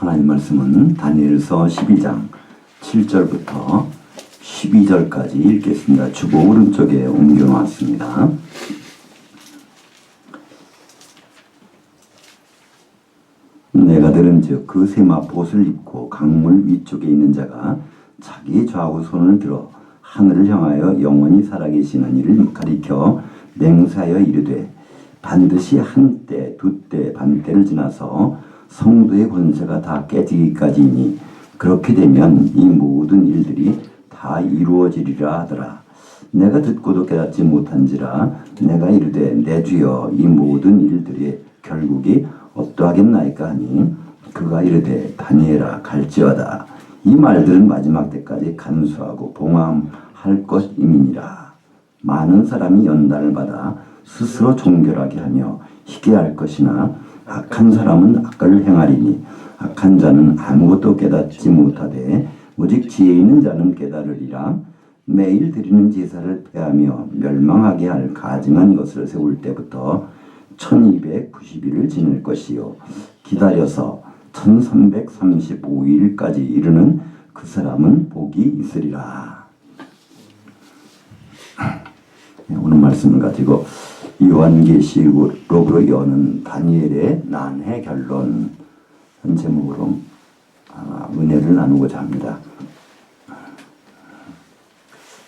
하나님 말씀은 다니엘서 12장 7절부터 12절까지 읽겠습니다. 주보 오른쪽에 옮겨 놓았습니다. 내가 들은즉 그 세마포 옷을 입고 강물 위쪽에 있는 자가 자기 좌우 손을 들어 하늘을 향하여 영원히 살아계시는 이를 가리켜 맹세하여 이르되 반드시 한때 두때 반때를 지나서 성도의 권세가 다 깨지기까지이니 그렇게 되면 이 모든 일들이 다 이루어지리라 하더라. 내가 듣고도 깨닫지 못한지라 내가 이르되 내 주여 이 모든 일들의 결국이 어떠하겠나이까 하니 그가 이르되 다니엘아 갈지어다. 이 말들은 마지막 때까지 간수하고 봉함할 것임이니라. 많은 사람이 연단을 받아 스스로 종결하게 하며 희게 할 것이나 악한 사람은 악을 행하리니 악한 자는 아무것도 깨닫지 못하되 오직 지혜 있는 자는 깨달으리라. 매일 드리는 제사를 폐하며 멸망하게 할 가증한 것을 세울 때부터 1290일을 지낼 것이요 기다려서 1335일까지 이르는 그 사람은 복이 있으리라. 오늘 말씀을 가지고 요한계시록으로 여는 다니엘의 난해 결론 한 제목으로 은혜를 나누고자 합니다.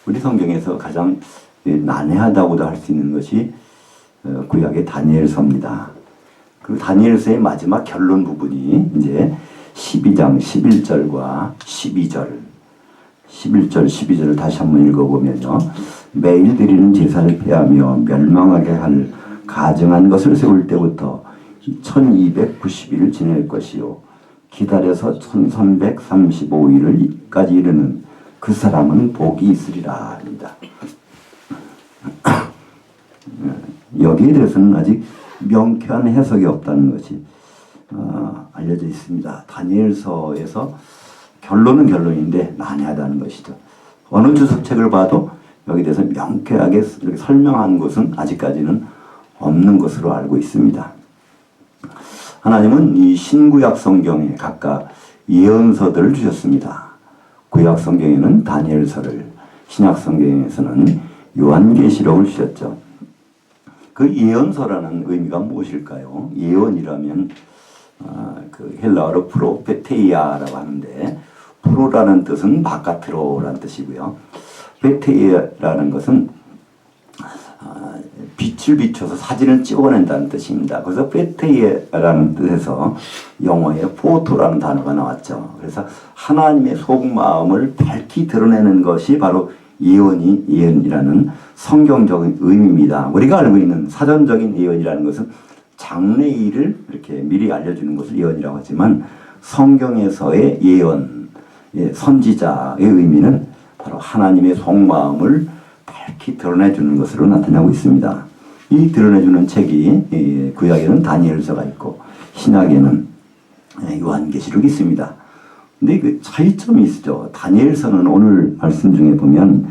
우리 성경에서 가장 난해하다고도 할 수 있는 것이 구약의 다니엘서입니다. 그리고 다니엘서의 마지막 결론 부분이 이제 12장 11절과 12절 11절 12절을 다시 한번 읽어보면요. 매일 드리는 제사를 폐하며 멸망하게 할 가증한 것을 세울 때부터 1290일을 지낼 것이요 기다려서 1335일까지 이르는 그 사람은 복이 있으리라 합니다. 여기에 대해서는 아직 명쾌한 해석이 없다는 것이 알려져 있습니다. 다니엘서에서 결론은 결론인데 난해하다는 것이죠. 어느 주석책을 봐도 여기에 대해서 명쾌하게 이렇게 설명한 것은 아직까지는 없는 것으로 알고 있습니다. 하나님은 이 신구약 성경에 각각 예언서들을 주셨습니다. 구약 성경에는 다니엘서를, 신약 성경에서는 요한계시록을 주셨죠. 그 예언서라는 의미가 무엇일까요? 예언이라면 그 헬라어로 프로페테이아라고 하는데 프로라는 뜻은 바깥으로라는 뜻이고요. 페테이아라는 것은 빛을 비춰서 사진을 찍어낸다는 뜻입니다. 그래서 페테이아라는 뜻에서 영어에 포토라는 단어가 나왔죠. 그래서 하나님의 속마음을 밝히 드러내는 것이 바로 예언이라는 성경적인 의미입니다. 우리가 알고 있는 사전적인 예언이라는 것은 장래일을 이렇게 미리 알려주는 것을 예언이라고 하지만 성경에서의 예언, 선지자의 의미는 바로 하나님의 속마음을 밝히 드러내주는 것으로 나타나고 있습니다. 이 드러내주는 책이 구약에는 다니엘서가 있고 신약에는 요한계시록이 있습니다. 근데 그 차이점이 있죠. 다니엘서는 오늘 말씀 중에 보면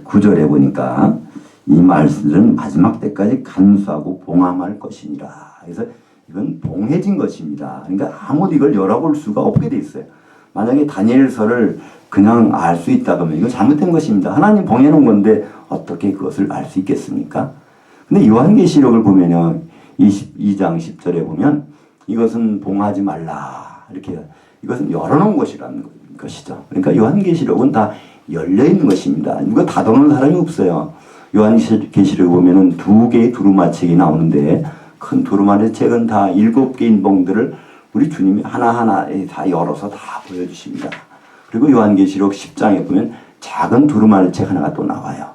9절에 보니까 이 말씀은 마지막 때까지 간수하고 봉함할 것이니라. 그래서 이건 봉해진 것입니다. 그러니까 아무도 이걸 열어볼 수가 없게 돼 있어요. 만약에 다니엘서를 그냥 알 수 있다 그러면 이거 잘못된 것입니다. 하나님 봉해놓은 건데 어떻게 그것을 알 수 있겠습니까? 근데 요한계시록을 보면요. 22장 10절에 보면 이것은 봉하지 말라. 이렇게 이것은 열어놓은 것이라는 것이죠. 그러니까 요한계시록은 다 열려있는 것입니다. 누가 닫아놓은 사람이 없어요. 요한계시록에 보면은 2개의 두루마책이 나오는데 큰 두루마리 책은 다 7개 인봉들을 우리 주님이 하나하나 다 열어서 다 보여주십니다. 그리고 요한계시록 10장에 보면 작은 두루마리 책 하나가 또 나와요.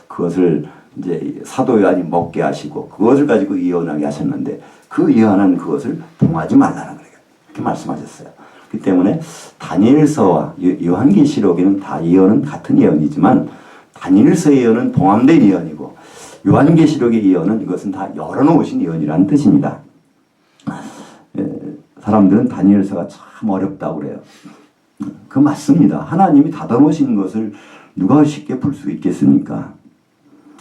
그것을 이제 사도 요한이 먹게 하시고 그것을 가지고 예언하게 하셨는데 그 예언한 그것을 봉하지 말라는 거예요. 이렇게 말씀하셨어요. 그렇기 때문에 다니엘서와 요한계시록에는 다 예언은 같은 예언이지만 다니엘서의 예언은 봉함된 예언이고 요한계시록의 예언은 이것은 다 열어놓으신 예언이라는 뜻입니다. 사람들은 다니엘서가 참 어렵다고 그래요. 그 맞습니다. 하나님이 닫아놓으신 것을 누가 쉽게 풀 수 있겠습니까?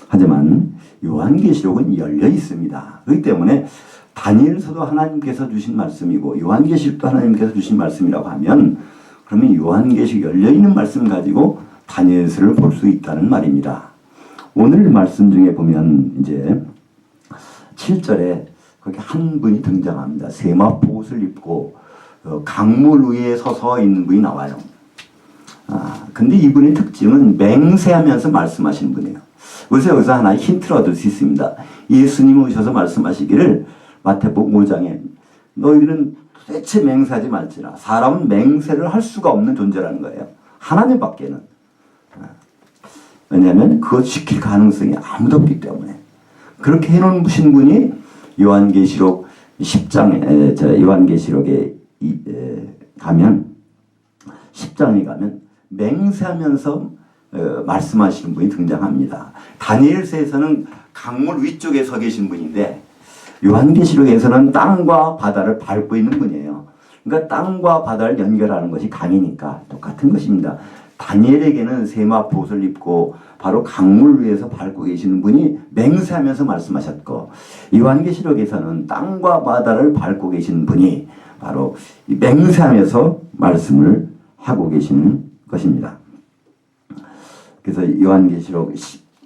하지만 요한계시록은 열려 있습니다. 그렇기 때문에 다니엘서도 하나님께서 주신 말씀이고 요한계시록도 하나님께서 주신 말씀이라고 하면 그러면 요한계시록 열려있는 말씀 가지고 다니엘서를 볼 수 있다는 말입니다. 오늘 말씀 중에 보면 이제 7절에 거기 한 분이 등장합니다. 세마포 옷을 입고 강물 위에 서서 있는 분이 나와요. 근데 이분의 특징은 맹세하면서 말씀하시는 분이에요. 그래서 여기서 하나의 힌트를 얻을 수 있습니다. 예수님이 오셔서 말씀하시기를 마태복음 5장에 너희들은 도대체 맹세하지 말지라. 사람은 맹세를 할 수가 없는 존재라는 거예요. 하나님밖에는. 왜냐하면 그것 지킬 가능성이 아무도 없기 때문에. 그렇게 해놓으신 분이 요한계시록 10장에 요한계시록에 가면 10장에 가면 맹세하면서 말씀하시는 분이 등장합니다. 다니엘서에서는 강물 위쪽에 서 계신 분인데 요한계시록에서는 땅과 바다를 밟고 있는 분이에요. 그러니까 땅과 바다를 연결하는 것이 강이니까 똑같은 것입니다. 다니엘에게는 세마포 옷을 입고 바로 강물 위에서 밟고 계시는 분이 맹세하면서 말씀하셨고 요한계시록에서는 땅과 바다를 밟고 계시는 분이 바로 맹세하면서 말씀을 하고 계시는 것입니다. 그래서 요한계시록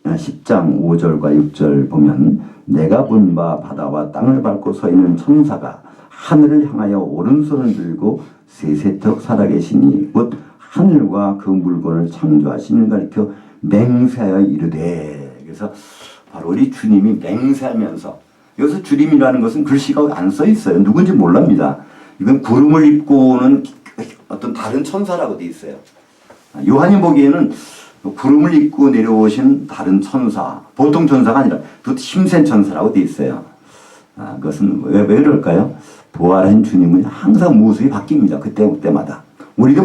10장 5절과 6절 보면 내가 본 바 바다와 땅을 밟고 서 있는 천사가 하늘을 향하여 오른손을 들고 세세토록 살아계시니 곧 하늘과 그 물건을 창조하시는 가리켜 맹세하여 이르되. 그래서 바로 우리 주님이 맹세하면서 여기서 주님이라는 것은 글씨가 안 써 있어요. 누군지 몰랍니다. 이건 구름을 입고 오는 어떤 다른 천사라고 돼 있어요. 요한이 보기에는 구름을 입고 내려오신 다른 천사, 보통 천사가 아니라 또 힘센 천사라고 돼 있어요. 그것은 왜 그럴까요? 부활한 주님은 항상 모습이 바뀝니다. 그때마다. 우리도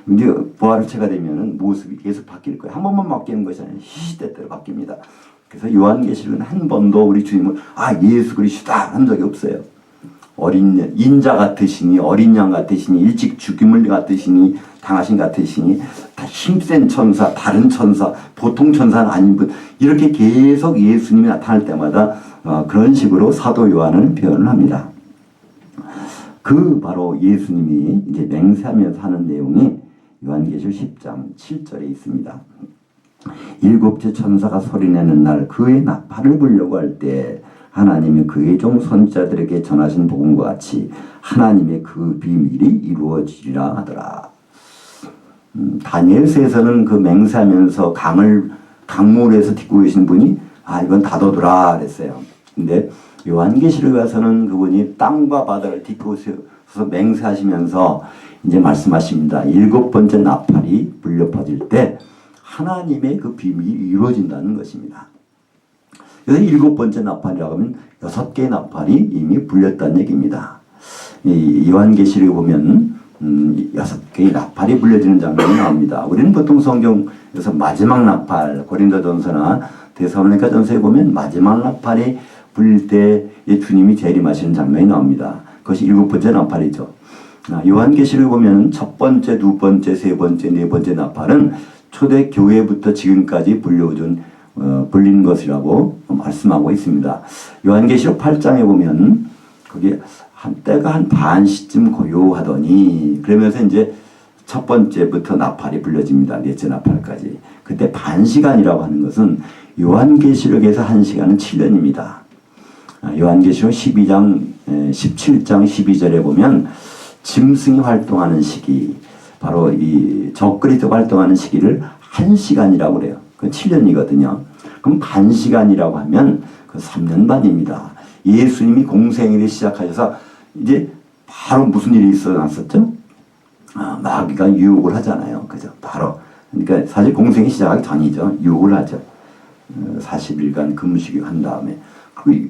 이제 부활을 체가 되면은 모습이 계속 바뀔 거예요. 한 번만 바뀌는 것이 아니라 시시때때로 바뀝니다. 그래서 요한계시록은 한 번도 우리 주님을 예수 그리스도다 한 적이 없어요. 어린 인자 같으시니 어린 양 같으시니 일찍 죽임을 같으시니 당하신 같으시니 다 힘센 천사, 다른 천사, 보통 천사는 아닌 분 이렇게 계속 예수님이 나타날 때마다 그런 식으로 사도 요한은 표현을 합니다. 그 바로 예수님이 이제 맹세하면서 하는 내용이 요한계시록 10장 7절에 있습니다. 일곱째 천사가 소리내는 날 그의 나팔을 불려고 할 때 하나님이 그의 종 선지자들에게 전하신 복음과 같이 하나님의 그 비밀이 이루어지리라 하더라. 다니엘서에서는 그 맹세하면서 강물에서 딛고 계신 분이 이건 다도더라 그랬어요. 근데 요한계시록에 가서는 그분이 땅과 바다를 딛고 서서 맹세하시면서 이제 말씀하십니다. 7번째 나팔이 불려 퍼질 때 하나님의 그 비밀이 이루어진다는 것입니다. 그래서 7번째 나팔이라고 하면 6개의 나팔이 이미 불렸다는 얘기입니다. 이 요한계시록에 보면 6개의 나팔이 불려지는 장면이 나옵니다. 우리는 보통 성경에서 마지막 나팔, 고린도전서나 데살로니가전서에 보면 마지막 나팔이 불릴 때 주님이 재림하시는 장면이 나옵니다. 그것이 7번째 나팔이죠. 요한계시록에 보면 첫 번째, 두 번째, 세 번째, 네 번째 나팔은 초대 교회부터 지금까지 불린 것이라고 말씀하고 있습니다. 요한계시록 8장에 보면 거기 때가 한 반시쯤 고요하더니 그러면서 이제 첫 번째부터 나팔이 불려집니다. 넷째 나팔까지. 그때 반시간이라고 하는 것은 요한계시록에서 1시간은 7년입니다. 요한계시록 17장 12절에 보면 짐승이 활동하는 시기, 바로 이 적그리스도가 활동하는 시기를 1시간이라고 그래요. 그 7년이거든요. 그럼 반시간이라고 하면 그 3년 반입니다. 예수님이 공생일을 시작하셔서 이제 바로 무슨 일이 일어났었죠? 마귀가 유혹을 하잖아요. 그죠? 바로. 그러니까 사실 공생이 시작하기 전이죠. 유혹을 하죠. 40일간 금식을 한 다음에.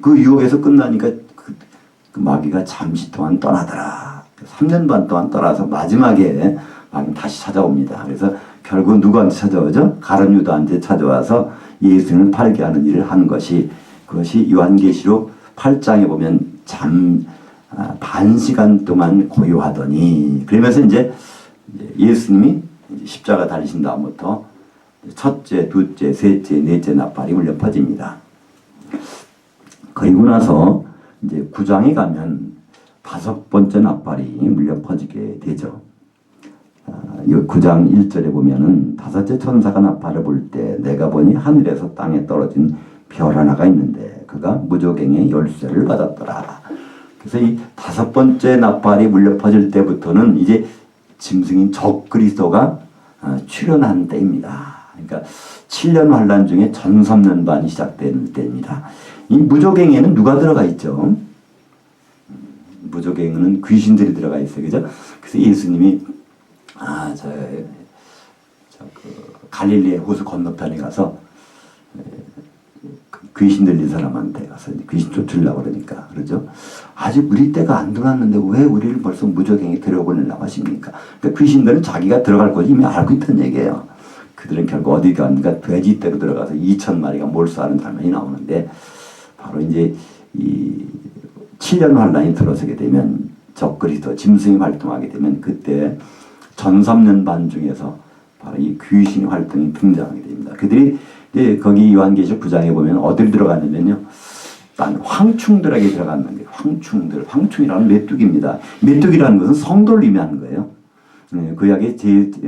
그 유혹에서 끝나니까 그 마귀가 잠시 동안 떠나더라. 3년 반 동안 떠나서 마지막에 마귀는 다시 찾아옵니다. 그래서 결국 누구한테 찾아오죠? 가룟 유다한테 찾아와서 예수님을 팔게 하는 일을 한 것이 그것이 요한계시록 8장에 보면 반시간 동안 고요하더니 그러면서 이제 예수님이 십자가 달리신 다음부터 첫째, 둘째, 셋째, 넷째 나팔이 울려 퍼집니다. 그리고 나서 이제 9장에 가면 5번째 나팔이 물려 퍼지게 되죠. 이 9장 1절에 보면은 5째 천사가 나팔을 불 때 내가 보니 하늘에서 땅에 떨어진 별 하나가 있는데 그가 무저갱의 열쇠를 받았더라. 그래서 이 5번째 나팔이 물려 퍼질 때부터는 이제 짐승인 적그리스도가 출현한 때입니다. 그러니까 7년 환란 중에 전섬년반이 시작되는 때입니다. 이 무저갱에는 누가 들어가 있죠? 무저갱에는 귀신들이 들어가 있어요. 그죠? 그래서 예수님이 갈릴리 호수 건너편에 가서 귀신 들린 사람한테 가서 귀신 쫓으려고 그러니까 그러죠. 아직 우리 때가 안 들어왔는데 왜 우리를 벌써 무저갱에 들여보내려고 하십니까? 그러니까 귀신들은 자기가 들어갈 걸 이미 알고 있다는 얘기예요. 그들은 결국 어디 가니까 돼지 떼로 들어가서 2,000마리가 몰수하는 장면이 나오는데 바로 이제 이 7년 환란이 들어서게 되면 적그리스도 짐승이 활동하게 되면 그때 전섬년반 중에서 바로 이 귀신의 활동이 등장하게 됩니다. 그들이 이제 거기 요한계시록 9장에 보면 어디를 들어갔냐면요. 딴 황충들에게 들어갔는 거예요. 황충들. 황충이라는 메뚜기입니다. 메뚜기라는 것은 성도를 의미하는 거예요. 구약에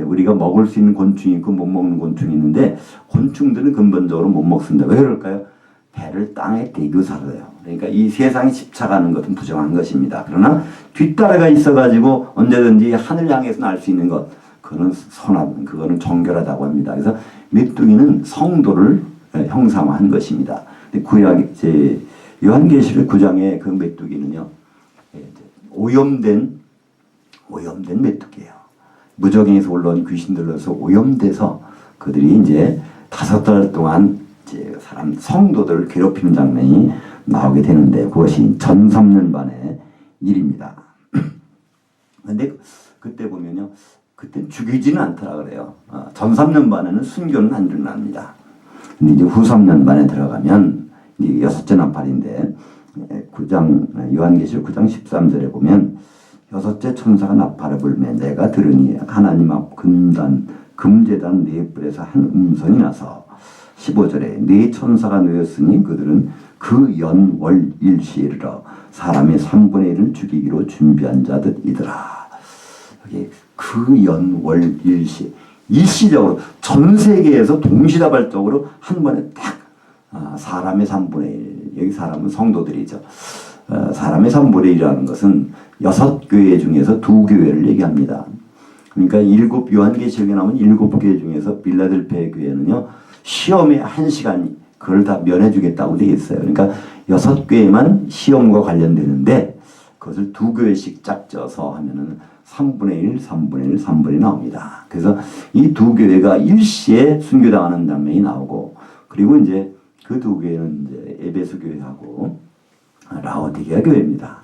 우리가 먹을 수 있는 곤충이 있고 못 먹는 곤충이 있는데 곤충들은 근본적으로 못 먹습니다. 왜 그럴까요? 배를 땅에 대고 살아요. 그러니까 이 세상에 집착하는 것은 부정한 것입니다. 그러나 뒷따라가 있어가지고 언제든지 하늘 향해서 날 수 있는 것, 그거는 선한, 그거는 정결하다고 합니다. 그래서 메뚜기는 성도를 형상화한 것입니다. 구약 이제 요한계시록 9장의 그 메뚜기는요, 오염된 메뚜기예요. 무저갱에서 올라온 귀신들로서 오염돼서 그들이 이제 5달 동안 이제 성도들을 괴롭히는 장면이 나오게 되는데 그것이 전섬년반의 일입니다. 근데 그때 보면요, 그때 죽이지는 않더라 그래요. 전섬년반에는 순교는 안 일어납니다. 근데 이제 후섬년반에 들어가면 이제 6째 나팔인데 9장 요한계시록 9장 13절에 보면 6째 천사가 나팔을 불매 내가 들으니 하나님 앞 금제단 네 뿔에서 한 음성이 나서 15절에 네 천사가 놓였으니 그들은 그 연월 일시에 이르러 사람의 3분의 1을 죽이기로 준비한 자들이더라. 그 연월 일시 일시적으로 전 세계에서 동시다발적으로 한 번에 딱 사람의 3분의 1 여기 사람은 성도들이죠. 사람의 3분의 1이라는 것은 6교회 중에서 2교회를 얘기합니다. 그러니까 요한계시록에 나오는 7교회 중에서 빌라델피아 교회는요 시험에 1시간 그걸 다 면해주겠다고 되어 있어요. 그러니까 6교회만 시험과 관련되는데 그것을 2교회씩 짝져서 하면은 3분의 1, 3분의 1, 3분의 1 나옵니다. 그래서 이 2교회가 일시에 순교당하는 장면이 나오고 그리고 이제 그 2교회는 이제 에베소 교회하고 라오디게아 교회입니다.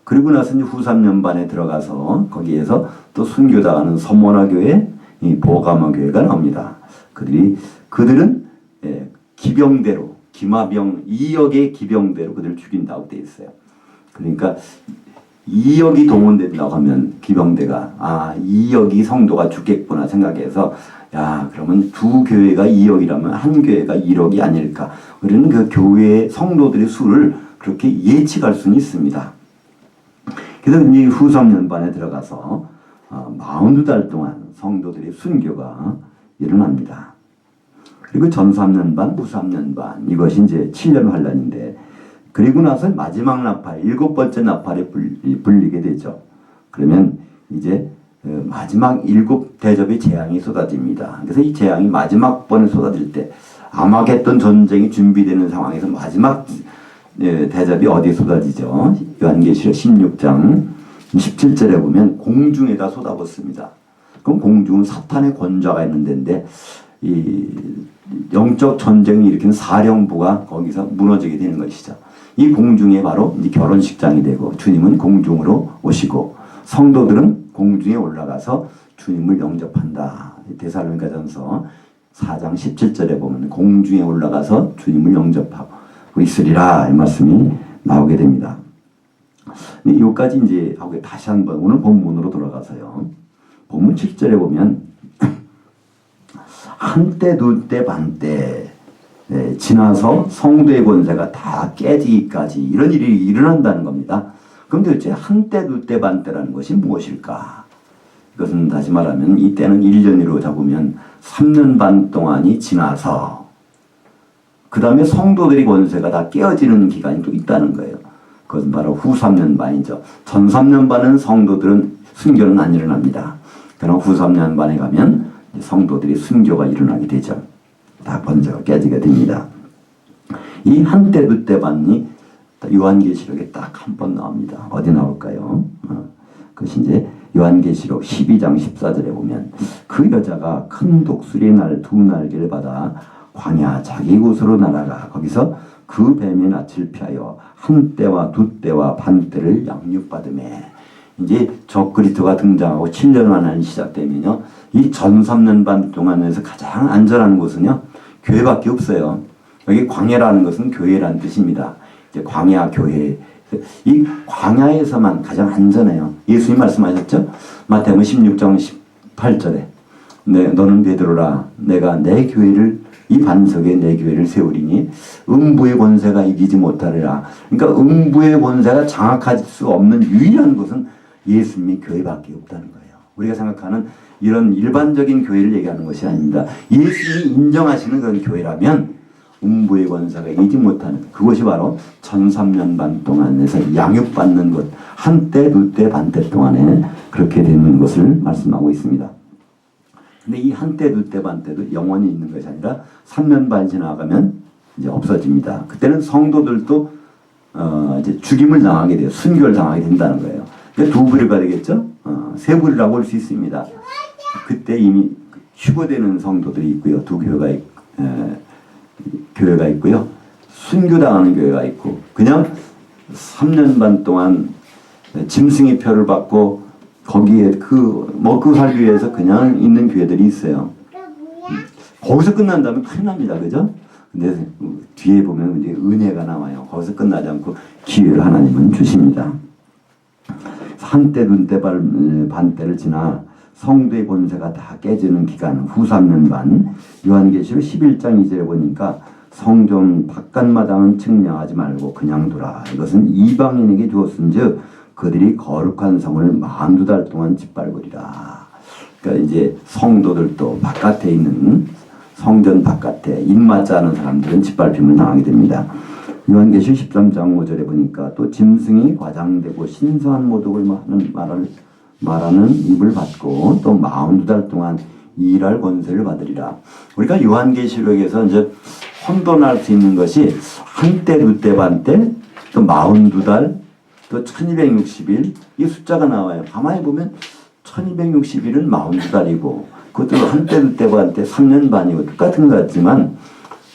그리고 나서 이제 후삼년반에 들어가서 거기에서 또 순교당하는 서모나 교회, 이 보가마 교회가 나옵니다. 그들은 기병대로 기마병 2억의 기병대로 그들을 죽인다고 되어 있어요. 그러니까 2억이 동원된다고 하면 기병대가 2억이 성도가 죽겠구나 생각해서 그러면 2교회가 2억이라면 한 교회가 1억이 아닐까. 우리는 그 교회의 성도들의 수를 그렇게 예측할 수는 있습니다. 그래서 이 후삼년반에 들어가서 42달 동안 성도들의 순교가 일어납니다. 그리고 전삼년반, 후삼년반 이것이 이제 7년 환란인데 그리고 나서 마지막 나팔, 7번째 나팔에 불리게 되죠. 그러면 이제 마지막 7대접의 재앙이 쏟아집니다. 그래서 이 재앙이 마지막 번에 쏟아질 때 아마겟돈 전쟁이 준비되는 상황에서 마지막 대접이 어디에 쏟아지죠? 요한계시록 16장 17절에 보면 공중에다 쏟아붓습니다. 그럼 공중은 사탄의 권좌가 있는 데인데 이 영적 전쟁을 일으키는 사령부가 거기서 무너지게 되는 것이죠. 이 공중에 바로 이제 결혼식장이 되고 주님은 공중으로 오시고 성도들은 공중에 올라가서 주님을 영접한다. 데살로니가전서 4장 17절에 보면 공중에 올라가서 주님을 영접하고 있으리라 이 말씀이 나오게 됩니다. 여기까지 이제 하고 다시 한번 오늘 본문으로 돌아가서요. 본문 7절에 보면 한때 두때 반때 지나서 성도의 권세가 다 깨지기까지 이런 일이 일어난다는 겁니다. 그럼 도대체 한때, 두때, 반때라는 것이 무엇일까? 이것은 다시 말하면 이때는 1년으로 잡으면 3년 반 동안이 지나서 그 다음에 성도들의 권세가 다 깨어지는 기간이 또 있다는 거예요. 그것은 바로 후 3년 반이죠. 전 3년 반은 성도들은 순교는 안 일어납니다. 그러나 후 3년 반에 가면 성도들이 순교가 일어나게 되죠. 다 권세가 깨지게 됩니다. 이 한때, 두때, 반이 요한계시록에 딱 한 번 나옵니다. 어디 나올까요? 그것이 이제 요한계시록 12장 14절에 보면 그 여자가 큰 독수리 날 두 날개를 받아 광야 자기 곳으로 날아가 거기서 그 뱀의 낯을 피하여 한때와 두때와 반때를 양육받으매. 이제 적그리스도가 등장하고 7년 만에 시작되면요, 이 전 3년 반 동안에서 가장 안전한 곳은요 교회밖에 없어요. 여기 광야라는 것은 교회라는 뜻입니다. 이제 광야 교회, 이 광야에서만 가장 안전해요. 예수님 말씀하셨죠? 마태복음 16장 18절에 너는 베드로라, 내가 내 교회를 이 반석에 내 교회를 세우리니 음부의 권세가 이기지 못하리라. 그러니까 음부의 권세가 장악할 수 없는 유일한 곳은 예수님의 교회밖에 없다는 거예요. 우리가 생각하는 이런 일반적인 교회를 얘기하는 것이 아닙니다. 예수님이 인정하시는 그런 교회라면 음부의 권세가 이기지 못하는 그것이 바로 전 3년 반 동안에서 양육받는 것, 한때, 두때, 반때 동안에 그렇게 되는 것을 말씀하고 있습니다. 근데 이 한때, 두때, 반때도 영원히 있는 것이 아니라 3년 반 지나가면 이제 없어집니다. 그때는 성도들도 이제 죽임을 당하게 돼요. 순교를 당하게 된다는 거예요. 두 부류가 되겠죠? 세 부류라고 볼 수 있습니다. 그때 이미 휴거되는 성도들이 있고요. 두 교회가 있고요. 순교당하는 교회가 있고, 그냥 3년 반 동안 짐승의 표를 받고 거기에 먹고 살기 위해서 그냥 있는 교회들이 있어요. 거기서 끝난다면 큰일 납니다. 그죠? 근데 뒤에 보면 이제 은혜가 나와요. 거기서 끝나지 않고 기회를 하나님은 주십니다. 한때, 눈때, 반때를 지나 성도의 권세가 다 깨지는 기간 후 3년 반, 요한계시록 11장 2절에 보니까 성전 바깥마당은 측량하지 말고 그냥 두라. 이것은 이방인에게 주었은즉 그들이 거룩한 성을 42달 동안 짓밟으리라. 그러니까 이제 성도들도 바깥에 있는 성전 바깥에 입맞지 않은 사람들은 짓밟힘을 당하게 됩니다. 요한계시록 13장 5절에 보니까 또 짐승이 과장되고 신성한 모독을 말하는 입을 받고 또 42달 동안 일할 권세를 받으리라. 우리가 요한계시록에서 이제 혼돈할 수 있는 것이 한때, 두때, 반때, 또 42달, 또 1260일 이 숫자가 나와요. 가만히 보면 1260일은 42달이고 그것도 한때, 두때, 반때 3년 반이고 똑같은 것 같지만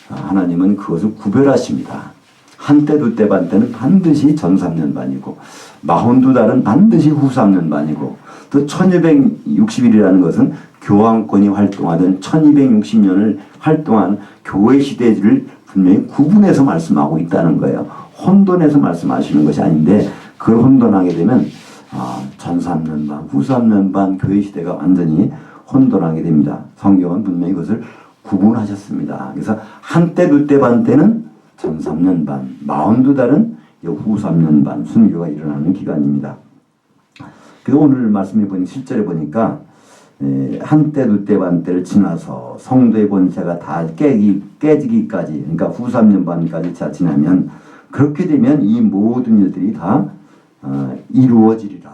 하나님은 그것을 구별하십니다. 한때, 두때, 반때는 반드시 전 3년 반이고 42달은 반드시 후 3년 반이고 또 1260일이라는 것은 교황권이 활동하던 1260년을 활동한 교회 시대를 분명히 구분해서 말씀하고 있다는 거예요. 혼돈해서 말씀하시는 것이 아닌데 그걸 혼돈하게 되면 전 3년 반, 후 3년 반 교회 시대가 완전히 혼돈하게 됩니다. 성경은 분명히 그것을 구분하셨습니다. 그래서 한때, 두때, 반때는 전 3년 반, 42달은 후 3년 반 순교가 일어나는 기간입니다. 그래서 오늘 말씀해 보니 실제로 보니까 한때, 두때, 반때를 지나서 성도의 권세가 다 깨지기까지, 그러니까 후 3년 반까지 지나면 그렇게 되면 이 모든 일들이 다 이루어지리라.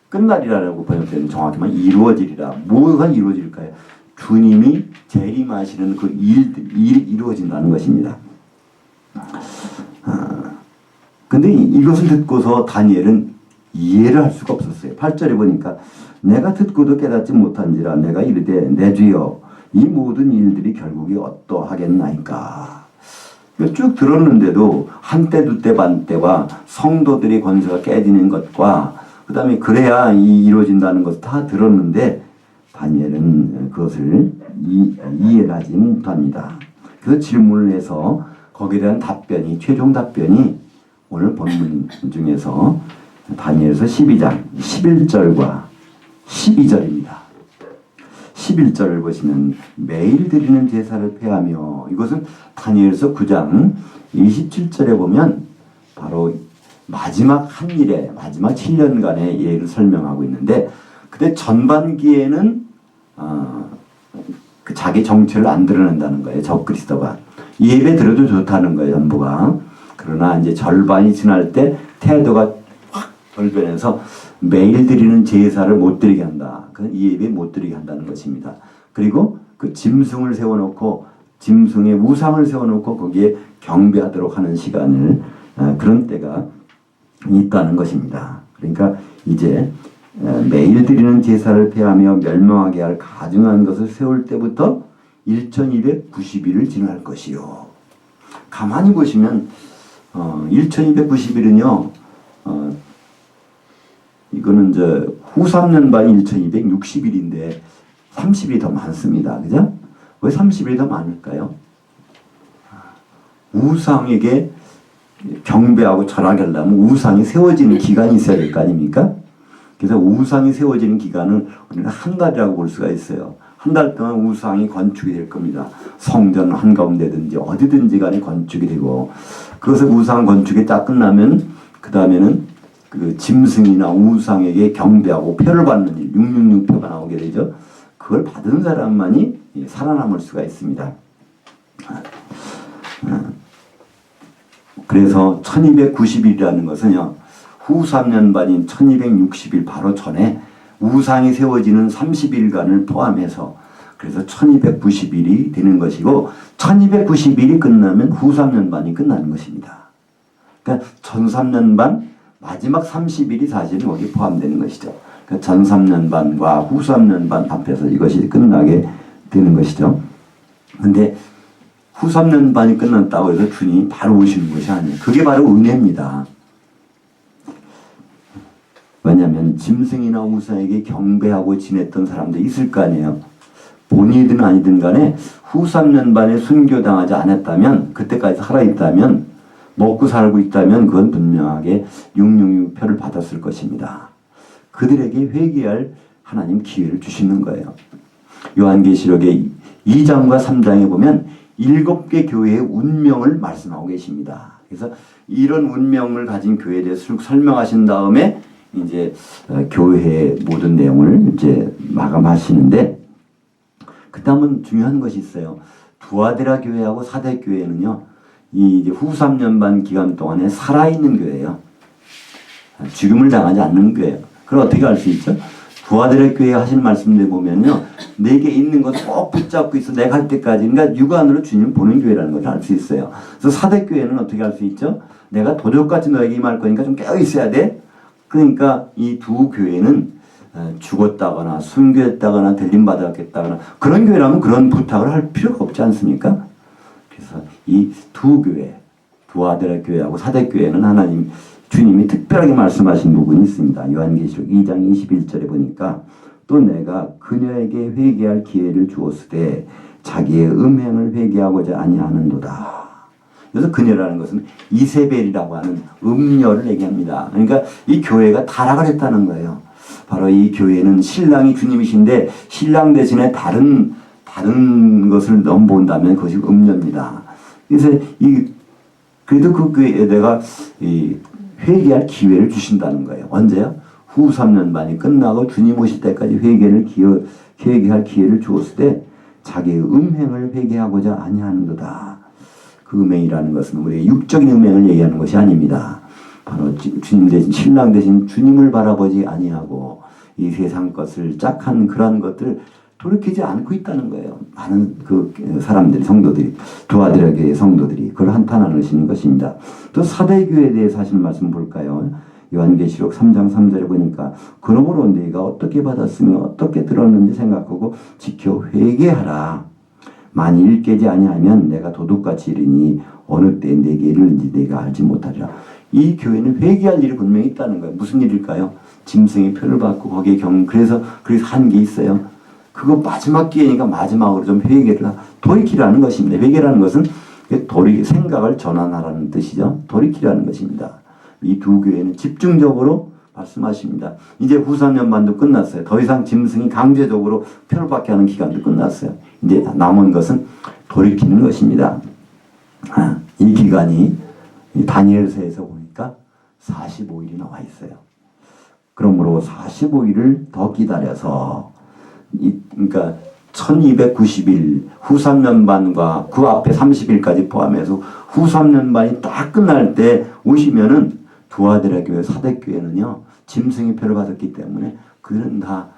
끝날이라고 번역되는 정확히만 이루어지리라. 뭐가 이루어질까요? 주님이 재림하시는 그 일이 이루어진다는 것입니다. 근데 이것을 듣고서 다니엘은 이해를 할 수가 없었어요. 8절에 보니까 내가 듣고도 깨닫지 못한지라 내가 이르되 내 주여 이 모든 일들이 결국이 어떠하겠나이까. 쭉 들었는데도 한때, 두때, 반때와 성도들의 권세가 깨지는 것과 그 다음에 그래야 이루어진다는 것을 다 들었는데 다니엘은 그것을 이해를 하지 못합니다. 그래서 질문을 해서 거기에 대한 답변이, 최종 답변이 오늘 본문 중에서 다니엘서 12장 11절과 12절입니다. 11절을 보시면 매일 드리는 제사를 폐하며, 이것은 다니엘서 9장 27절에 보면 바로 마지막 한 일에 마지막 7년간의 예를 설명하고 있는데, 그때 전반기에는 그 자기 정체를 안 드러낸다는 거예요. 적그리스도가 예배 드려도 좋다는 거예요, 전부가. 그러나 이제 절반이 지날 때 태도가 확 돌변해서 매일 드리는 제사를 못 드리게 한다. 그 예배 못 드리게 한다는 것입니다. 그리고 그 짐승을 세워놓고, 짐승의 우상을 세워놓고 거기에 경배하도록 하는 시간을, 그런 때가 있다는 것입니다. 그러니까 이제 매일 드리는 제사를 폐하며 멸망하게 할 가증한 것을 세울 때부터 1290일을 지날 것이요. 가만히 보시면 1290일은요, 이거는 이제 후 3년반이 1260일인데 30일이 더 많습니다. 그죠? 왜 30일이 더 많을까요? 우상에게 경배하고 절하게 하려면 우상이 세워지는 기간이 있어야 될 거 아닙니까? 그래서 우상이 세워지는 기간을 우리는 한 달이라고 볼 수가 있어요. 한 달 동안 우상이 건축이 될 겁니다. 성전 한가운데든지 어디든지 간에 건축이 되고, 그것을 우상 건축이 딱 끝나면 그 다음에는 그 짐승이나 우상에게 경배하고 표를 받는 일, 666표가 나오게 되죠. 그걸 받은 사람만이 살아남을 수가 있습니다. 그래서 1290일이라는 것은요, 후 3년 반인 1260일 바로 전에 우상이 세워지는 30일간을 포함해서, 그래서 1290일이 되는 것이고, 1290일이 끝나면 후 3년 반이 끝나는 것입니다. 그러니까 전 3년 반 마지막 30일이 사실은 거기 포함되는 것이죠. 그러니까 전 3년 반과 후 3년 반 합해서 이것이 끝나게 되는 것이죠. 근데 후 3년 반이 끝났다고 해서 주님이 바로 오시는 것이 아니에요. 그게 바로 은혜입니다. 왜냐하면 짐승이나 우상에게 경배하고 지냈던 사람들이 있을 거 아니에요. 본이든 아니든 간에 후 3년 반에 순교당하지 않았다면, 그때까지 살아있다면, 먹고 살고 있다면 그건 분명하게 666표를 받았을 것입니다. 그들에게 회개할 하나님 기회를 주시는 거예요. 요한계시록의 2장과 3장에 보면 7개 교회의 운명을 말씀하고 계십니다. 그래서 이런 운명을 가진 교회에 대해서 쭉 설명하신 다음에 이제 교회의 모든 내용을 이제 마감하시는데, 그 다음은 중요한 것이 있어요. 두아드라 교회하고 사대 교회는요, 이 이제 후 3년 반 기간 동안에 살아있는 교회예요. 죽음을 당하지 않는 교회예요. 그걸 어떻게 알 수 있죠? 두아드라 교회 하신 말씀들 보면요, 내게 있는 것 꼭 붙잡고 있어. 내가 할 때까지. 그러니까 육안으로 주님 보는 교회라는 걸 알 수 있어요. 그래서 사대 교회는 어떻게 알 수 있죠? 내가 도적같이 너에게 임할 거니까 좀 깨어 있어야 돼. 그러니까 이 두 교회는 죽었다거나 순교했다거나 들림받았겠다거나 그런 교회라면 그런 부탁을 할 필요가 없지 않습니까? 그래서 이 두 교회, 두아드라 교회하고 사대 교회는 하나님 주님이 특별하게 말씀하신 부분이 있습니다. 요한계시록 2장 21절에 보니까, 또 내가 그녀에게 회개할 기회를 주었으되 자기의 음행을 회개하고자 아니하는도다. 그래서 그녀라는 것은 이세벨이라고 하는 음녀를 얘기합니다. 그러니까 이 교회가 타락을 했다는 거예요. 바로 이 교회는 신랑이 주님이신데 신랑 대신에 다른 것을 넘본다면 그것이 음녀입니다. 그래서 그래도 그 교회에 내가 회개할 기회를 주신다는 거예요. 언제요? 후 3년 반이 끝나고 주님 오실 때까지 회개할 기회를 주었을 때 자기의 음행을 회개하고자 아니하는도다. 그 음행이라는 것은 우리의 육적인 음행을 얘기하는 것이 아닙니다. 바로 주님 대신, 신랑 대신 주님을 바라보지 아니하고 이 세상 것을 짝한 그러한 것들 돌이키지 않고 있다는 거예요. 많은 그 사람들이, 성도들이, 두아드라 교회의 성도들이 그걸 한탄하시는 것입니다. 또 사대교회에 대해서 하시는 말씀 볼까요? 요한계시록 3장 3절에 보니까, 그러므로 네가 어떻게 받았으며 어떻게 들었는지 생각하고 지켜 회개하라. 만일 깨지 아니하면 내가 도둑같이 이르니 어느 때 내게 이르는지 내가 알지 못하리라. 이 교회는 회개할 일이 분명히 있다는 거예요. 무슨 일일까요? 짐승의 표를 받고 거기에 그래서 한 게 있어요. 그거 마지막 기회니까 마지막으로 좀 회개를 돌이키라는 것입니다. 회개라는 것은 생각을 전환하라는 뜻이죠. 돌이키라는 것입니다. 이 두 교회는 집중적으로 말씀하십니다. 이제 후삼년반도 끝났어요. 더 이상 짐승이 강제적으로 표를 받게 하는 기간도 끝났어요. 이제 남은 것은 돌이키는 것입니다. 이 기간이 다니엘서에서 보니까 45일이 나와 있어요. 그러므로 45일을 더 기다려서 그러니까 1290일 후3년반과 그 앞에 30일까지 포함해서 후3년반이 딱 끝날 때 오시면은 두아데라 교회 사대교회는요 짐승의 표를 받았기 때문에 그들은 다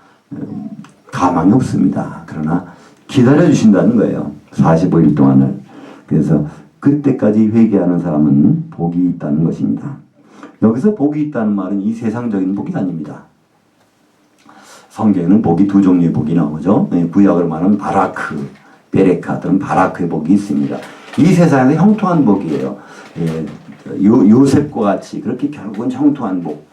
가망이 없습니다. 그러나 기다려 주신다는 거예요. 45일 동안을. 그래서 그때까지 회개하는 사람은 복이 있다는 것입니다. 여기서 복이 있다는 말은 이 세상적인 복이 아닙니다. 성경에는 복이 두 종류의 복이 나오죠. 구약으로 말하면 바라크, 베레카 또는 바라크의 복이 있습니다. 이 세상에서 형통한 복이에요. 요셉과 같이 그렇게 결국은 형통한 복.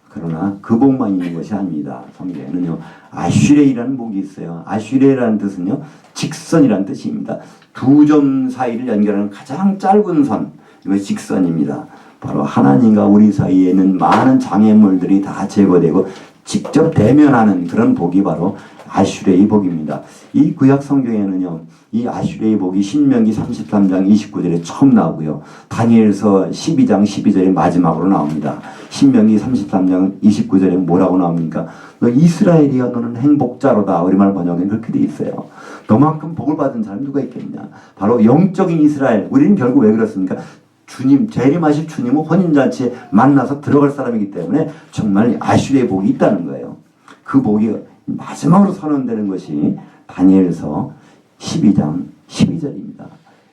그러나 그 복만 있는 것이 아닙니다. 성경에는요. 아슈레이라는 복이 있어요. 아슈레이라는 뜻은요. 직선이라는 뜻입니다. 두 점 사이를 연결하는 가장 짧은 선. 이것이 직선입니다. 바로 하나님과 우리 사이에 있는 많은 장애물들이 다 제거되고 직접 대면하는 그런 복이 바로 아슈레의 복입니다. 이 구약 성경에는요. 이 아슈레의 복이 신명기 33장 29절에 처음 나오고요. 다니엘서 12장 12절에 마지막으로 나옵니다. 신명기 33장 29절에 뭐라고 나옵니까? 너 이스라엘이여 너는 행복자로다. 우리말 번역에는 그렇게 돼 있어요. 너만큼 복을 받은 사람이 누가 있겠냐. 바로 영적인 이스라엘. 우리는 결국 왜 그렇습니까? 주님, 재림하실 주님은 혼인잔치에 만나서 들어갈 사람이기 때문에 정말 아슈레의 복이 있다는 거예요. 그 복이 마지막으로 선언되는 것이 다니엘서 12장 12절입니다.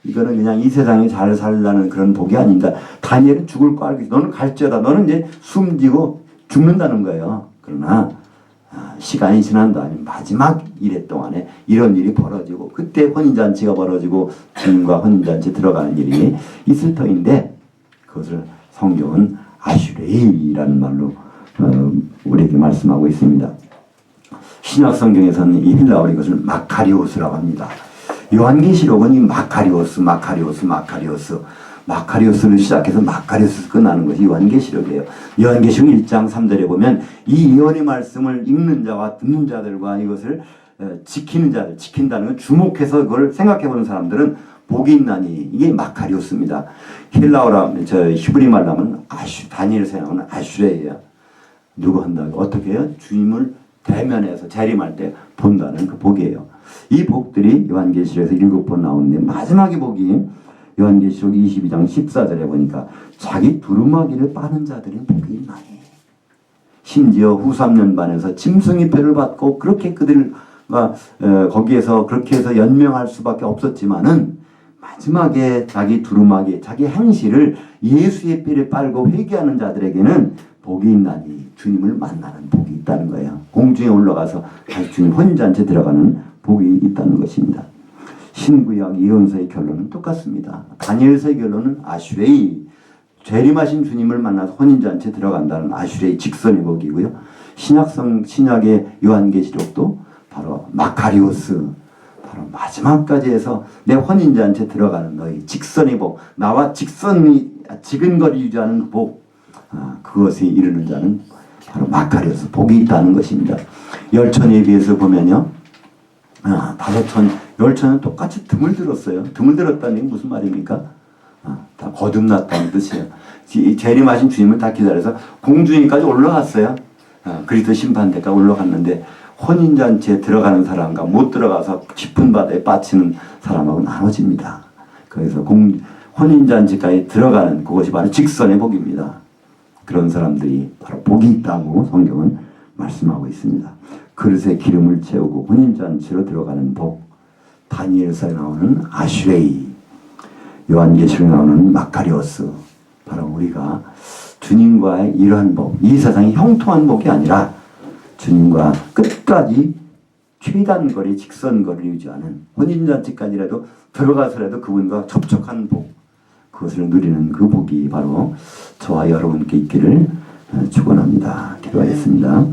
이거는 그냥 이 세상에 잘 살라는 그런 복이 아닙니다. 다니엘은 죽을 거 알고 있어. 너는 갈지어다. 너는 이제 숨지고 죽는다는 거예요. 그러나 시간이 지난 다음에 마지막 일회 동안에 이런 일이 벌어지고 그때 혼인잔치가 벌어지고 주님과 혼인잔치 들어가는 일이 있을 터인데 그것을 성경은 아슈레이라는 말로 우리에게 말씀하고 있습니다. 신약 성경에서는 이 헬라어로 이것을 마카리오스라고 합니다. 요한계시록은 이 마카리오스를 시작해서 마카리오스 끝나는 것이 요한계시록이에요. 요한계시록 1장 3절에 보면 이 예언의 말씀을 읽는 자와 듣는 자들과 이것을 지키는 자들, 지킨다는 건 주목해서 그걸 생각해보는 사람들은 복이 있나니 이게 마카리오스입니다. 헬라어라 히브리 말로 하면 다니엘서 나오는 아슈레예요. 누구 한다고? 어떻게 해요? 주님을 대면해서 재림할 때 본다는 그 복이에요. 이 복들이 요한계시록에서 7번 나오는데 마지막의 복이 요한계시록 22장 14절에 보니까 자기 두루마기를 빠는 자들은 복이 있나니. 심지어 후 3년반에서 짐승의 표를 받고 그렇게 그들과 거기에서 그렇게 해서 연명할 수밖에 없었지만은 마지막에 자기 두루마기, 자기 행실을 예수의 피를 빨고 회개하는 자들에게는 복이 있나니 주님을 만나는 복이 있다는 거예요. 공중에 올라가서 다시 주님 혼인잔치에 들어가는 복이 있다는 것입니다. 신구약 예언서의 결론은 똑같습니다. 다니엘서의 결론은 아슈레이, 재림하신 주님을 만나서 혼인잔치에 들어간다는 아슈레이 직선의 복이고요. 신약의 요한계시록도 바로 마카리오스, 바로 마지막까지 해서 내 혼인잔치에 들어가는 너희 직선의 복, 나와 직선이 지근거리 유지하는 그 복, 그것에 이르는 자는 바로 마카리오스, 복이 있다는 것입니다. 열천에 비해서 보면요. 5천, 10천은 똑같이 등을 들었어요. 등을 들었다는 게 무슨 말입니까? 다 거듭났다는 뜻이에요. 재림하신 주님을 다 기다려서 공중에까지 올라갔어요. 그리스도 심판대까지 올라갔는데 혼인잔치에 들어가는 사람과 못 들어가서 깊은 바다에 빠지는 사람하고 나눠집니다. 그래서 혼인잔치까지 들어가는 그것이 바로 직선의 복입니다. 그런 사람들이 바로 복이 있다고 성경은 말씀하고 있습니다. 그릇에 기름을 채우고 혼인잔치로 들어가는 복, 다니엘서에 나오는 아슈레이, 요한계시록에 나오는 마카리오스, 바로 우리가 주님과의 이러한 복, 이 세상이 형통한 복이 아니라 주님과 끝까지 최단거리, 직선거리를 유지하는 혼인잔치까지라도 들어가서라도 그분과 접촉하는 복, 그것을 누리는 그 복이 바로 저와 여러분께 있기를 축원합니다. 기도하겠습니다.